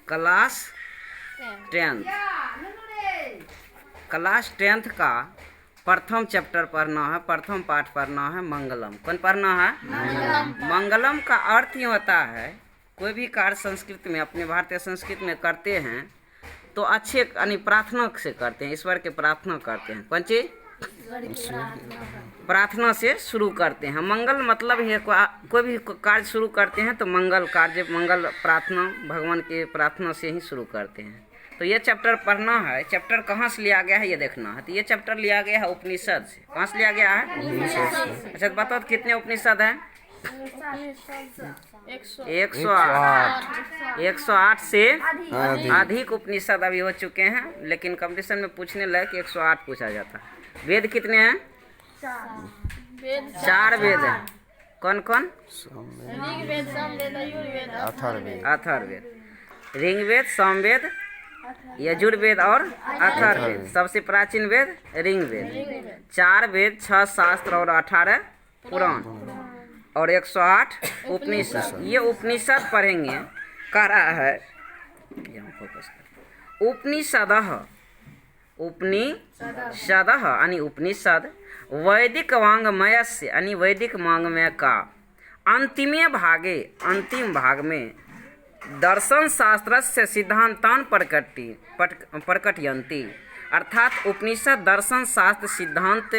Class 10th का प्रथम chapter पढ़ना है, प्रथम पाठ पढ़ना है मंगलम। कौन पढ़ना है? मंगलम का अर्थ ये होता है, कोई भी कार्य संस्कृत में, अपने भारतीय संस्कृत में करते हैं तो अच्छे यानी प्रार्थना से करते हैं, ईश्वर के प्रार्थना करते हैं। कौन चीज? प्रार्थना से शुरू करते हैं। मंगल मतलब है कोई भी कार्य शुरू करते हैं तो मंगल कार्य, मंगल प्रार्थना, भगवान के प्रार्थना से ही शुरू करते हैं। तो ये चैप्टर पढ़ना है। चैप्टर कहाँ से लिया गया है ये देखना है। तो ये चैप्टर लिया गया है उपनिषद से। कहाँ से लिया गया है? अच्छा तो बताओ कितने उपनिषद हैं? 108 से अधिक उपनिषद अभी हो चुके हैं, लेकिन कंपटीशन में पूछने लगे कि 108 पूछा जाता है। वेद कितने हैं? 4 वेद हैं। कौन कौन? अथर्ववेद, ऋग्वेद, सामवेद, यजुर्वेद और अथर्ववेद। सबसे प्राचीन वेद ऋग्वेद। 4 वेद, 6 शास्त्र और 18 पुराण और 108 उपनिषद। ये उपनिषद पढ़ेंगे। कह रहा है उपनिषद यानी उपनिषद वैदिक वाङ्मयस्य यानी वैदिक वाङ्मय का अंतिम भाग में दर्शन शास्त्रस्य सिद्धांतान प्रकटयन्ति। अर्थात उपनिषद दर्शन शास्त्र सिद्धांत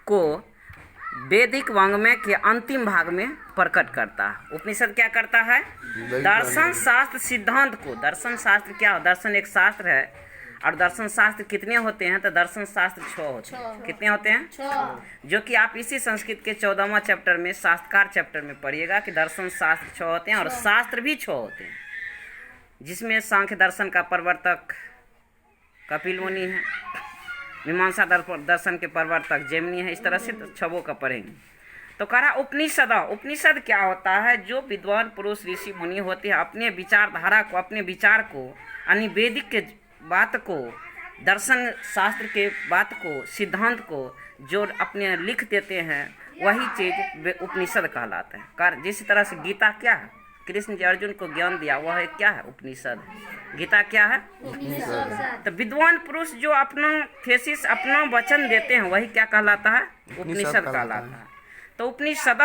को वैदिक वाङ्मय के अंतिम भाग में प्रकट करता है। उपनिषद क्या करता है? दर्शन शास्त्र सिद्धांत को। दर्शन शास्त्र क्या हो? दर्शन एक शास्त्र है और दर्शन शास्त्र कितने होते हैं? तो दर्शन शास्त्र 6 होते हैं। कितने होते हैं? 6। जो कि आप इसी संस्कृत के 14वां चैप्टर में, शास्त्रकार चैप्टर में पढ़िएगा कि दर्शन शास्त्र 6 होते हैं और शास्त्र भी 6 होते हैं, जिसमें सांख्य दर्शन का प्रवर्तक कपिल मुनि है, मीमांसा दर्शन के प्रवर्तक जैमिनी है। इस तरह से 6 का पढ़ेंगे। तो कह रहा उपनिषद क्या होता है? जो विद्वान पुरुष ऋषि मुनि होते हैं अपने विचारधारा को, अपने विचार को यानी वैदिक के बात को, दर्शन शास्त्र के बात को, सिद्धांत को जो अपने लिख देते हैं वही चीज उपनिषद कहलाता है। जिस तरह से गीता क्या है? कृष्ण जी अर्जुन को ज्ञान दिया, वह है क्या है? उपनिषद। गीता क्या है? तो विद्वान पुरुष जो अपना थेसिस, अपना वचन देते हैं वही क्या कहलाता है? उपनिषद कहलाता है। तो उपनिषद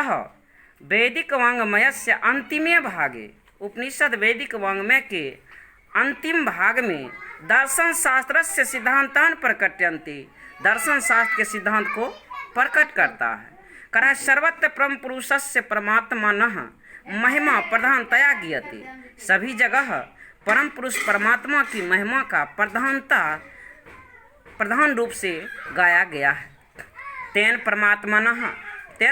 वैदिक वाङ्मयस्य अंतिमे भागे, उपनिषद वैदिक वाङ्मय के अंतिम भाग में दर्शन शास्त्र से सिद्धांतान प्रकटयन्ति, दर्शन शास्त्र के सिद्धांत को प्रकट करता है। करा सर्वत्र परम पुरुषस्य परमात्मनः महिमा प्रधानतया गीयते। सभी जगह परम पुरुष परमात्मा की महिमा का प्रधान रूप से गाया गया है। तेन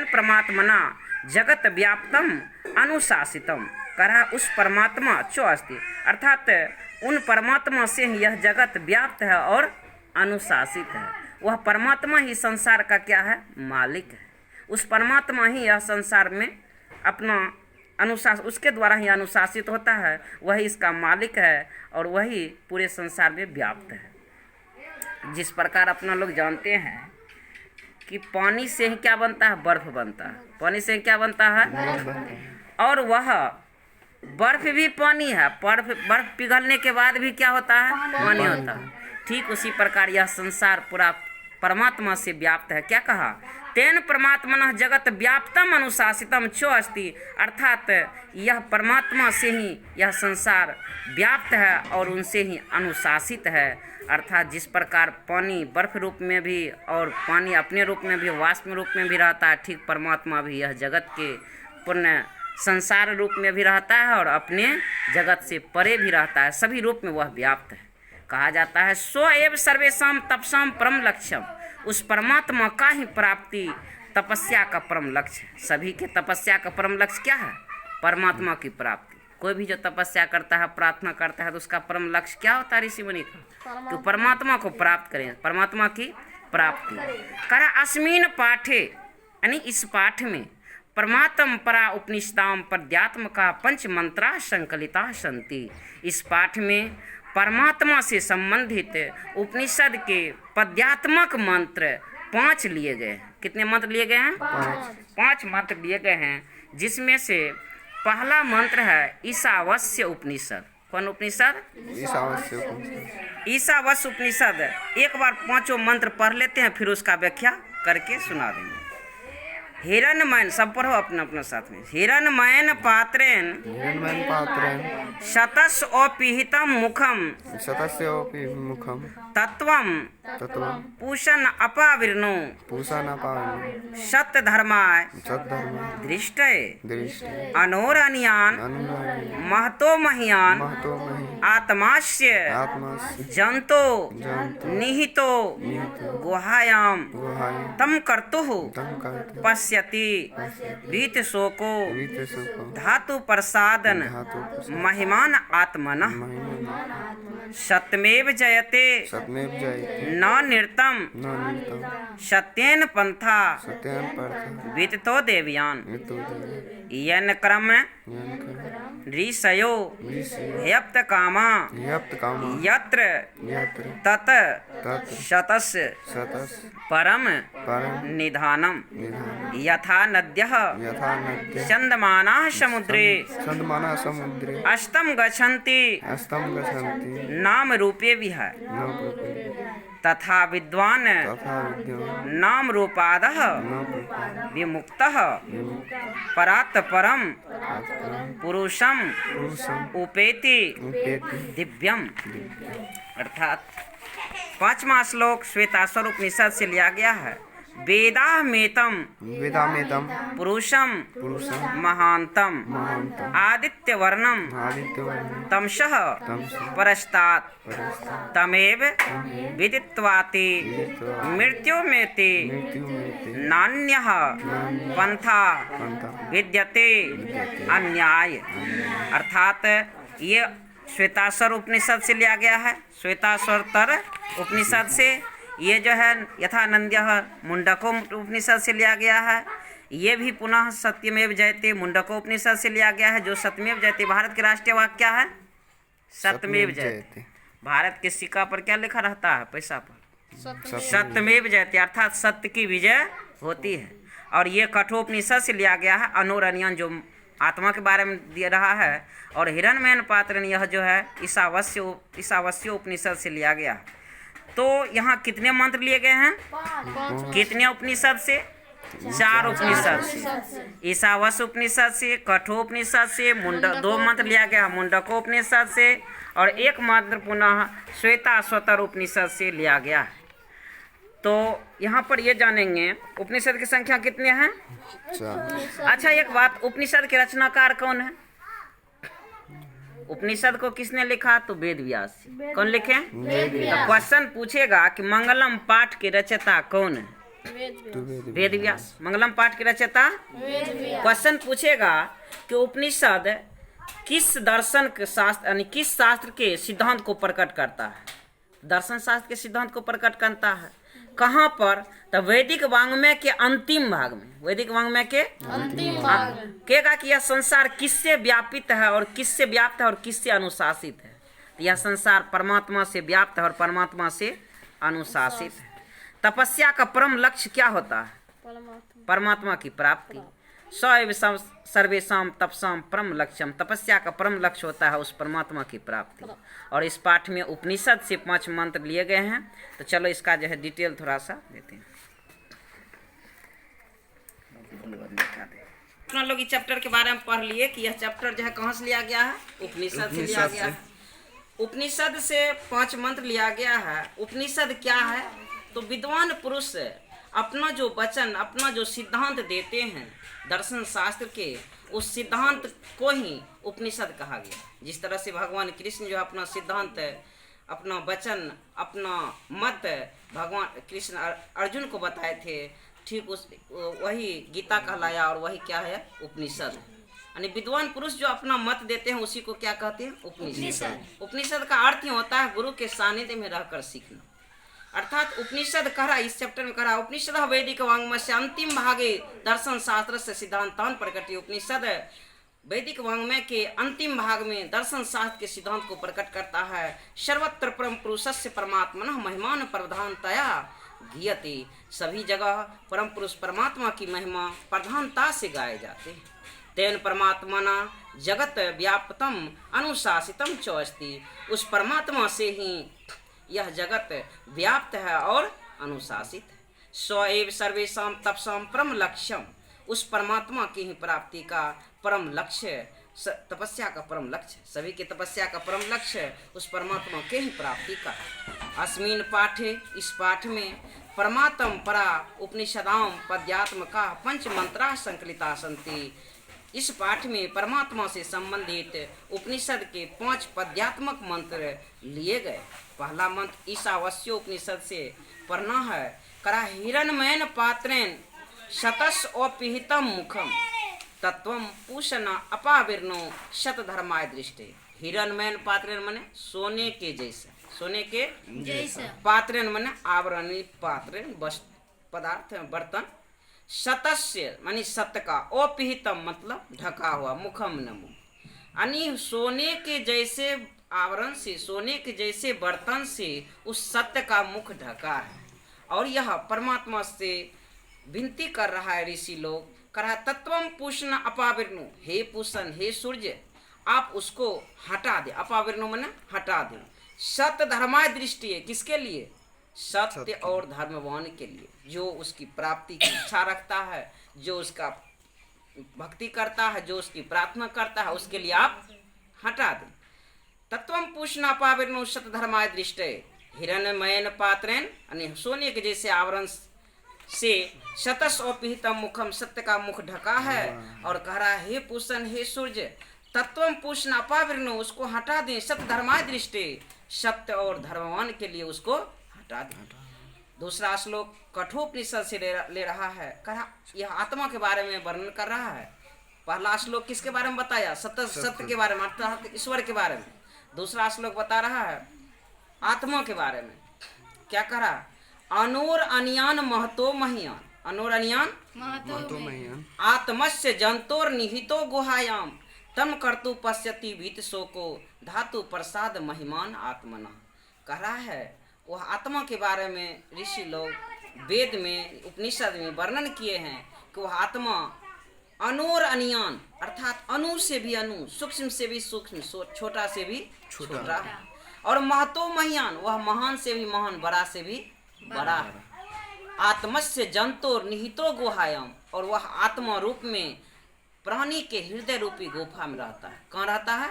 परमात्मना जगत व्याप्तम अनुशासितम। करा उस परमात्मा चो अस्ति, अर्थात उन परमात्मा से ही यह जगत व्याप्त है और अनुशासित है। वह परमात्मा ही संसार का क्या है? मालिक है। उस परमात्मा ही यह संसार में अपना अनुशासन, उसके द्वारा ही अनुशासित होता है। वही इसका मालिक है और वही पूरे संसार में व्याप्त है। जिस प्रकार अपना लोग जानते हैं कि पानी से ही क्या बनता है? बर्फ बनता है। पानी से क्या बनता है? और वह बर्फ भी पानी है। बर्फ पिघलने के बाद भी क्या होता है? पानी होता है। ठीक उसी प्रकार यह संसार पूरा परमात्मा से व्याप्त है। क्या कहा? तेन परमात्मनः जगत व्याप्तम अनुशासितम चो अस्ति, अर्थात यह परमात्मा से ही यह संसार व्याप्त है और उनसे ही अनुशासित है। अर्थात जिस प्रकार पानी बर्फ रूप में भी और पानी अपने रूप में भी, वाष्प रूप में भी रहता है, ठीक परमात्मा भी यह जगत के पूर्ण संसार रूप में भी रहता है और अपने जगत से परे भी रहता है। सभी रूप में वह व्याप्त है। कहा जाता है सो एव सर्वेषां तपसां परम लक्ष्यम। उस परमात्मा का ही प्राप्ति तपस्या का परम लक्ष्य है। सभी के तपस्या का परम लक्ष्य क्या है? परमात्मा की प्राप्ति। कोई भी जो तपस्या करता है, प्रार्थना करता है, तो उसका परम लक्ष्य क्या होता है ऋषि मुनि का? तो परमात्मा को प्राप्त करें, परमात्मा की प्राप्ति। करा अस्मिन पाठे यानी इस पाठ में परमात्म परा उपनिषदाम पद्यात्म का 5 मंत्रा संकलिता संति। इस पाठ में परमात्मा से संबंधित उपनिषद के पद्यात्मक मंत्र 5 लिए गए हैं। कितने मंत्र लिए गए हैं? 5 मंत्र लिए गए हैं, जिसमें से पहला मंत्र है ईशावास्य उपनिषद। कौन उपनिषद? ईशावास्य उपनिषद। ईशावास्य उपनिषद। एक बार पांचों मंत्र पढ़ लेते हैं, फिर उसका व्याख्या करके सुना देंगे। हिरण्मयन, सब पढ़ो अपना अपना साथ में। हिरण्मयन पात्रेण शतस ओपिहितम मुखम शतस्योपि मुखम तत्वम तत्वं पूषण अपाविर्णो पूषानापावनं सत्यधर्माय सद्धर्म दृष्टये दृष्टि अनोरनियान अनुनानि महतो महियान महतो महि आत्मास्य आत्मासि जंतो जन्तु निहितो निहितो गुहायाम गुहाय तम कर्तुः तं कर्तुं पश्यति वीतशोको वित्तसुखो धातु प्रसादन धातु महिमान आत्मनः महिमा सत्यमेव जयते सत्यमेव जयते न नृतम न निमित्तं सत्येन पंथा सत्यं पार्थं विततो देवयान वित्तोदये यन क्रम यन्त्रं ऋषयो ह्यप्त कामा यप्तकामा यत्र यत्र तत तत् शतस शतस् परम परं निधानम निधानं यथा नद्यः यथा नद्यः चन्दमानाः समुद्रे सन्दमाना समुद्रे अस्तम गच्छन्ति अस्तं गच्छन्ति नाम रूपे विहाय न कृपे तथा विद्वान तथा विद्यं नाम रूपादः न कृपे विमुक्तः परात् परम पुरुषम पुरुषं उपेति उपेति दिव्यम। अर्थात पांचवा श्लोक श्वेताश्वर उपनिषद से लिया गया है। वेदाहमेतम वेदामेतं पुरुषम पुरुषं महांतम महान्तं आदित्यवर्णम आदित्यवर्णं तमसः तमसः परस्तात् परस्तात् तमेव विदित्वाति मृत्युमेति मृत्युमेते नान्यः पंथा पन्था विद्यते अन्याय। अर्थात ये श्वेताश्वर उपनिषद से लिया गया है। श्वेताश्वतर उपनिषद से ये जो है यथानंद्यः मुंडको उपनिषद से लिया गया है। ये भी पुनः सत्यमेव जयते मुंडको उपनिषद से लिया गया है। जो सत्यमेव जयते, भारत के राष्ट्रीय वाक्य क्या है? सत्यमेव जयते। भारत के सिक्का पर क्या लिखा रहता है? पैसा पर सत्यमेव जयते, अर्थात सत्य की विजय होती है। और ये कठोपनिषद से लिया गया है। अनोरनियन जो आत्मा के बारे में दे रहा है। और हिरण्मयन पात्र यह जो है ईशावास्य उपनिषद से लिया गया है। तो यहाँ कितने मंत्र लिए गए हैं? कितने उपनिषद से? 4 उपनिषद से। ईशावास्य उपनिषद से, कठोपनिषद से, दो मंत्र लिया गया मुंडको उपनिषद से, और एक मंत्र पुनः श्वेताश्वतर उपनिषद से लिया गया है। तो यहाँ पर ये जानेंगे उपनिषद की संख्या कितने हैं? 4 अच्छा, एक बात, उपनिषद के रचनाकार कौन है? उपनिषद को किसने लिखा? तो वेद व्यास। कौन लिखे? तो क्वेश्चन पूछेगा कि मंगलम पाठ के रचयिता कौन है? वेद व्यास। मंगलम पाठ के रचयिता। क्वेश्चन पूछेगा कि उपनिषद किस दर्शन के शास्त्र यानी किस शास्त्र के सिद्धांत को प्रकट करता है? दर्शन शास्त्र के सिद्धांत को प्रकट करता है। कहाँ पर? तो वैदिक वाङ्मय के अंतिम भाग में। वैदिक वाङ्मय के अंतिम भाग कहेगा कि यह संसार किससे व्यापित है और किससे व्याप्त है और किससे अनुशासित है। तो यह संसार परमात्मा से व्याप्त है और परमात्मा से अनुशासित है। तपस्या का परम लक्ष्य क्या होता है? परमात्मा की प्राप्ति। सर्वेषां तपसां परम लक्ष्यम। तपस्या का परम लक्ष्य होता है उस परमात्मा की प्राप्ति। और इस पाठ में उपनिषद से 5 मंत्र लिए गए हैं। तो चलो इसका जो है डिटेल थोड़ा सा देते हैं। अपना लोग इस चैप्टर के बारे में पढ़ लिए कि यह चैप्टर जो है कहाँ से लिया गया है? उपनिषद से लिया गया है। उपनिषद से 5 मंत्र लिया गया है। उपनिषद क्या है? तो विद्वान पुरुष अपना जो वचन, अपना जो सिद्धांत देते हैं दर्शन शास्त्र के, उस सिद्धांत को ही उपनिषद कहा गया। जिस तरह से भगवान कृष्ण जो अपना सिद्धांत, अपना वचन, अपना मत भगवान कृष्ण अर्जुन को बताए थे, ठीक उस वही गीता कहलाया और वही क्या है? उपनिषद। यानी विद्वान पुरुष जो अपना मत देते हैं उसी को क्या कहते हैं? उपनिषद। उपनिषद का अर्थ ही होता है गुरु के सानिध्य में रहकर सीखना। अर्थात उपनिषद कह रहा, इस चैप्टर में कह रहा, उपनिषद वैदिक वाङ्मय से अंतिम भागे दर्शन शास्त्र से सिद्धांतान प्रकट। उपनिषद वैदिक वाङ्मय के अंतिम भाग में दर्शन शास्त्र के सिद्धांत को प्रकट करता है। सर्वत्र परम पुरुषस्य परमात्मनः महिमान प्रधानतया गीयते। सभी जगह परम पुरुष परमात्मा की महिमा प्रधानता से गाए जाते हैं। तेन परमात्मना जगत व्याप्तम अनुशासितम च अस्ति। उस परमात्मा से ही यह जगत व्याप्त है और अनुशासित है। स्व एव सर्वेषां तपसां परम लक्ष्यम। उस परमात्मा की ही प्राप्ति का परम लक्ष्य, तपस्या का परम लक्ष्य, सभी की तपस्या का परम लक्ष्य उस परमात्मा के ही प्राप्ति का है। अस्मिन् पाठे, इस पाठ में परमात्म परा उपनिषदां पद्यात्म का पंच मंत्रा संकलिता सन्ति। इस पाठ में परमात्मा से संबंधित उपनिषद के 5 पद्यात्मक मंत्र लिए गए। पहला मंत्र ईशावास्य उपनिषद से पढ़ना है। करा हिरण्मयेन पात्रेण शतस अपिहितम मुखम तत्वम पूषण अपाविर्नो शतधर्माय दृष्टि। हिरण्मयेन पात्रेण माने सोने के जैसे, सोने के जैसा। पात्रेण माने आवरणी पात्रेण पदार्थ बर्तन। शतस्य मानी सत्य का, अपिहितम मतलब ढका हुआ, मुखम न मुख, यानी सोने के जैसे आवरण से, सोने के जैसे बर्तन से उस सत्य का मुख ढका है। और यह परमात्मा से विनती कर रहा है ऋषि लोग, कर रहा तत्वम पूषण अपाविर्णु, हे पूषण, हे सूर्य, आप उसको हटा दे। अपाविर्णु माने हटा दे। सत्य धर्माय दृष्टि है, किसके लिए? सत्य और धर्मवान के लिए, जो उसकी प्राप्ति की इच्छा रखता है, जो उसका भक्ति करता है, जो उसकी प्रार्थना करता है, उसके लिए आप हटा दें। तत्वम पूषण अपाविर्णु सत्य धर्माय दृष्टि। हिरण्मयेन पात्रेण, यानी सोने के जैसे आवरण से शतस अपिहितम मुखम, सत्य का मुख ढका है। और कह रहा है हे पूषण, हे सूर्य, तत्वम पूषण अपाविर्णु, उसको हटा दें। सत्य धर्माय दृष्टि, सत्य और धर्मवान के लिए उसको हटा दें। दूसरा श्लोक कठोपनिषद से ले रहा है। कहा यह आत्मा के बारे में वर्णन कर रहा है। पहला श्लोक किसके बारे में बताया? सत्य के बारे में, अर्थात ईश्वर के बारे में। दूसरा श्लोक बता रहा है आत्मा के बारे में। क्या करा? अनोर अनियान महतो महियान, अनोर अनियान महतो महियान आत्मस्य जंतोर निहितो गुहायाम तम कर्तु पश्यति भीत शोको धातु प्रसाद महिमान आत्मना। कह रहा है वह आत्मा के बारे में ऋषि लोग वेद में, उपनिषद में वर्णन किए हैं कि वह आत्मा अनोर अनियान, अर्थात अणु से भी अणु, सूक्ष्म से भी सूक्ष्म, छोटा से भी छोटा है। और महतो महियान, वह महान से भी महान, बड़ा से भी बड़ा है। आत्मस्य जंतोर निहितो गुहायाम, और वह आत्मा रूप में प्राणी के हृदय रूपी गुफा में रहता है। कहाँ रहता है?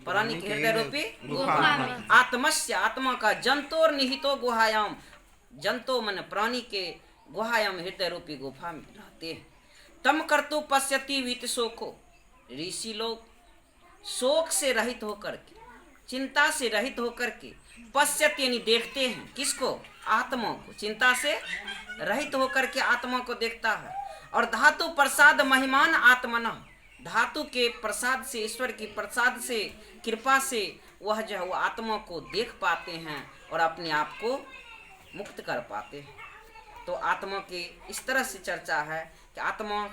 प्राणी के हृदय रूपी गुफा में। आत्मस्य, आत्मा का, जंतोर निहितो गुहायाम, जंतो मन प्राणी के गुहायाम हृदय रूपी गुफा में रहते हैं। तम कर्तु पश्यति वीत शोको, ऋषि लोग शोक से रहित होकर के, चिंता से रहित होकर के, पश्यति यानी देखते हैं, किसको? आत्मा को। चिंता से रहित होकर के आत्मा को देखता है। और धातु प्रसाद महिमान आत्मना, धातु के प्रसाद से, ईश्वर की प्रसाद से, कृपा से वह जो है वो आत्मा को देख पाते हैं और अपने आप को मुक्त कर पाते हैं। तो आत्मा की इस तरह से चर्चा है कि आत्मा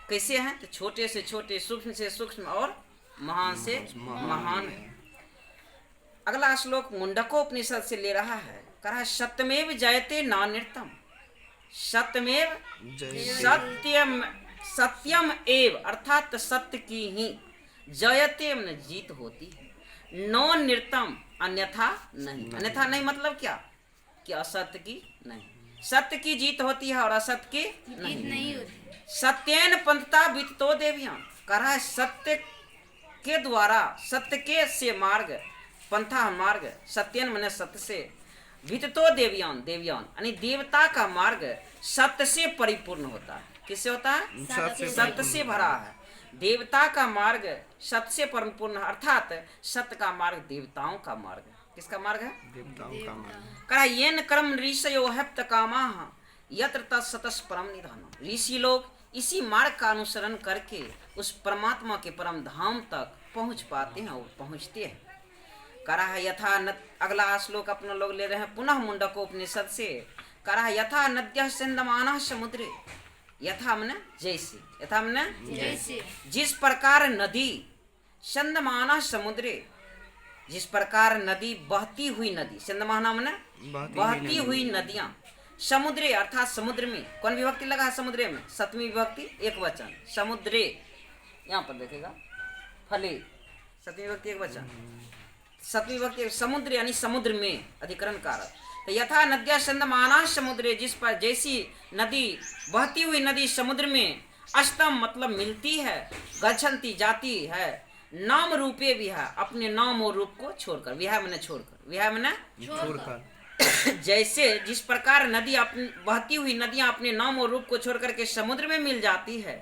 कैसे है? तो छोटे से छोटे, सूक्ष्म से सूक्ष्म और महान से महान है। अगला श्लोक मुंडकोपनिषद से ले रहा है। कहा सत्यमेव जयते नान्यतम, सत्यमेव सत्यम, सत्यम एव, अर्थात सत्य की ही, जयते न जीत होती है, नो नृतम, अन्यथा नहीं। अन्यथा नहीं मतलब क्या? कि असत्य की नहीं, सत्य की जीत होती है और असत्य की नहीं होती। सत्येन पंथता विततो देव्याम, कहा है सत्य के द्वारा, सत्य के से मार्ग, पंथा मार्ग, सत्यन माने सत्य से, विततो देव्यान, देव्यान यानी देवता का मार्ग सत्य से परिपूर्ण होता है। किससे होता है? सत्य से भरा है। देवता का मार्ग सत्य से परिपूर्ण, अर्थात सत्य का मार्ग देवताओं का मार्ग है। किसका मार्ग है? देवताओं का मार्ग। कहा येन कर्म ऋषयो हप्त कामाः यत्र तत्सतस् परम निधानम्। ऋषि लोग इसी मार्ग का अनुसरण करके उस परमात्मा के परम धाम तक पहुंच पाते हैं और पहुंचते हैं। करा है यथा अगला श्लोक अपना लोग ले रहे हैं पुनः मुंडकोपनिषद से। करा है यथा नद्यः सिंधमानः समुद्रे, यथा मने जैसे, यथा मने जैसे, जिस प्रकार नदी, सिंधमानः समुद्रे, जिस प्रकार नदी, बहती हुई नदी, सिंधमानः मने बहती हुई नदियां, समुद्रे अर्थात समुद्र में। कौन विभक्ति लगा है समुद्रे में? सप्तमी विभक्ति एक वचन, समुद्रे, यहाँ पर देखेगा फले, सतमी विभक्ति एक वचन, सतमी विभक्ति समुद्र यानी समुद्र में, अधिकरण कारक। तो यथा नद्या संदमाना समुद्रे, जिस पर जैसी नदी बहती हुई नदी समुद्र में, अष्टम मतलब मिलती है, गच्छन्ति जाती है, नाम रूपे विहा अपने नाम और रूप को छोड़कर, विहा मैंने छोड़कर, विहा मैंने छोड़कर, जैसे जिस प्रकार नदी अपनी बहती हुई नदियां अपने नाम और रूप को छोड़कर के समुद्र में मिल जाती है,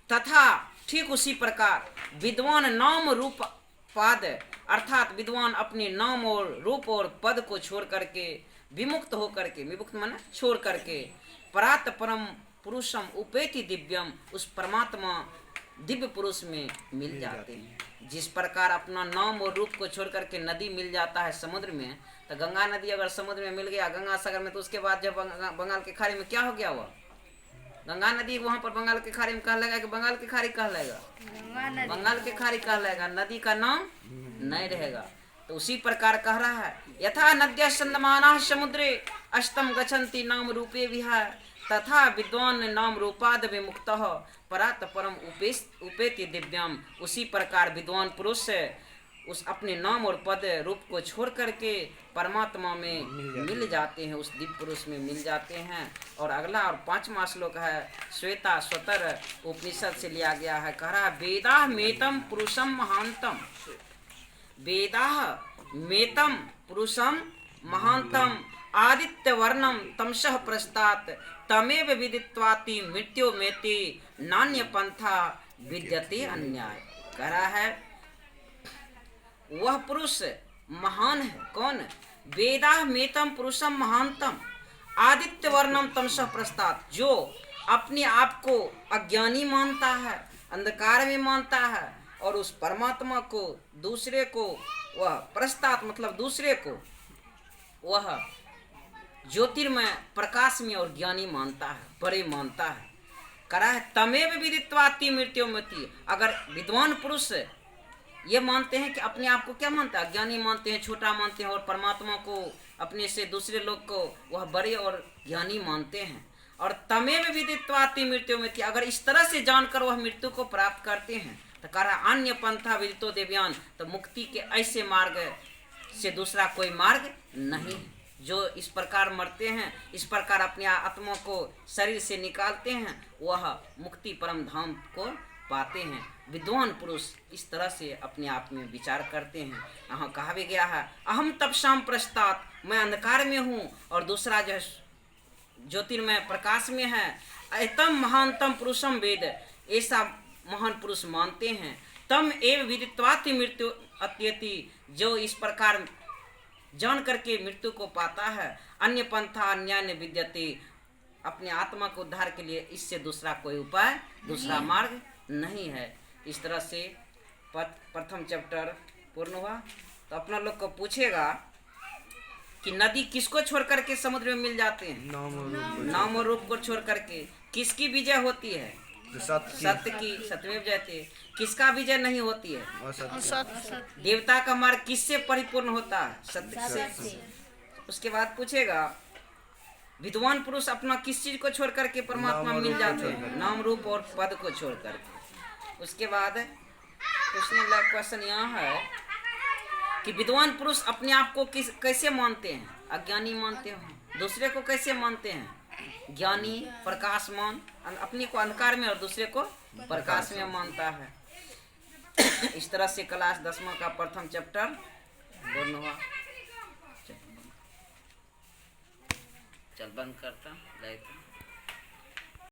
तथा ठीक उसी प्रकार विद्वान नाम रूप पद अर्थात विद्वान अपने नाम और रूप और पद को छोड़ करके विमुक्त होकर के, विमुक्त माने छोड़ करके, परात परम पुरुषम उपेति दिव्यम उस परमात्मा दिव्य पुरुष में मिल जाते हैं। जिस प्रकार अपना नाम और रूप को छोड़ करके नदी मिल जाता है समुद्र में, तो गंगा नदी अगर समुद्र में मिल गया गंगा सागर में, तो उसके बाद जब बंगाल की खाड़ी में क्या हो गया हुआ, गंगा नदी वहां पर बंगाल की खाड़ी में कह लेगा कि बंगाल की खाड़ी कह लेगा, बंगाल की खाड़ी कह लेगा, नदी का नाम नहीं रहेगा। तो उसी प्रकार कह रहा है यथा नद्या संदमाना समुद्रे अष्टम गच्छन्ति नाम रूपे विहाय तथा विद्वान नाम रूपाद विमुक्त परात परम उपेति दिव्यम, उसी प्रकार विद्वान पुरुष उस अपने नाम और पद रूप को छोड़ करके परमात्मा में मिल जाते हैं, उस दिव्य पुरुष में मिल जाते हैं। और अगला और 5वां श्लोक है श्वेता स्वतर उपनिषद से लिया गया है, कह रहा वेदाह मेतम पुरुषम महांतम, वेदाह मेतम पुरुषम महांतम आदित्य वर्णम तमसः प्रस्तात् तमेव विदित्वाति मृत्यु मेति नान्य पंथा विद्यते अन्याय। कह रहा है वह पुरुष महान है, कौन? वेदाह मेतम पुरुषम महानतम आदित्य वर्णम तमसः प्रस्तात्, जो अपने आप को अज्ञानी मानता है, अंधकार में मानता है, और उस परमात्मा को दूसरे को वह प्रस्तात् मतलब दूसरे को वह ज्योतिर्मय प्रकाश में और ज्ञानी मानता है, बड़े मानता है। करा है तमेव विदित्वाति मृत्युमति, अगर विद्वान पुरुष ये मानते हैं कि अपने आप को क्या मानता है, अज्ञानी मानते हैं, छोटा मानते हैं, और परमात्मा को अपने से दूसरे लोग को वह बड़े और ज्ञानी मानते हैं, और तमेव विदित्वाति मृत्युमति, अगर इस तरह से जानकर वह मृत्यु को प्राप्त करते हैं, तो कह रहा अन्य पंथा विदितो देव्यान, तो मुक्ति के ऐसे मार्ग से दूसरा कोई मार्ग नहीं है। जो इस प्रकार मरते हैं, इस प्रकार अपने आत्मा को शरीर से निकालते हैं, वह मुक्ति परम धाम को पाते हैं। विद्वान पुरुष इस तरह से अपने आप में विचार करते हैं। यहाँ कहा भी गया है अहम तपसाम प्रस्तात्, मैं अंधकार में हूँ और दूसरा जो ज्योतिर्मय प्रकाश में है। एतम महानतम पुरुषम वेद, ऐसा महान पुरुष मानते हैं। तम एव विदित्वाति मृत्यु अत्यति, जो इस प्रकार जान करके मृत्यु को पाता है। अन्य पंथा अन्याय न विद्यते, अपने आत्मा को उद्धार के लिए इससे दूसरा कोई उपाय, दूसरा मार्ग नहीं है। इस तरह से प्रथम चैप्टर पूर्ण हुआ। तो अपना लोग को पूछेगा कि नदी किसको छोड़ करके समुद्र में मिल जाते हैं? नाम और रूप को छोड़ करके। किसकी विजय होती है? सत्य की, सत्यमेव जयते। किसका विजय नहीं होती है? देवता का मार्ग किससे परिपूर्ण होता है? सत्य से। उसके बाद पूछेगा विद्वान पुरुष अपना किस चीज को छोड़ करके परमात्मा मिल जाते हैं? नाम रूप और पद को छोड़ करके। उसके बाद पूछने वाला क्वेश्चन यहाँ है कि विद्वान पुरुष अपने आप को कैसे मानते हैं? अज्ञानी मानते हो। दूसरे को कैसे मानते हैं? ज्ञानी, प्रकाशमान। अपने को अंधकार में और दूसरे को प्रकाश में मानता है। इस तरह से क्लास 10वां का प्रथम चैप्टर पूर्ण हुआ। चल बंद करता।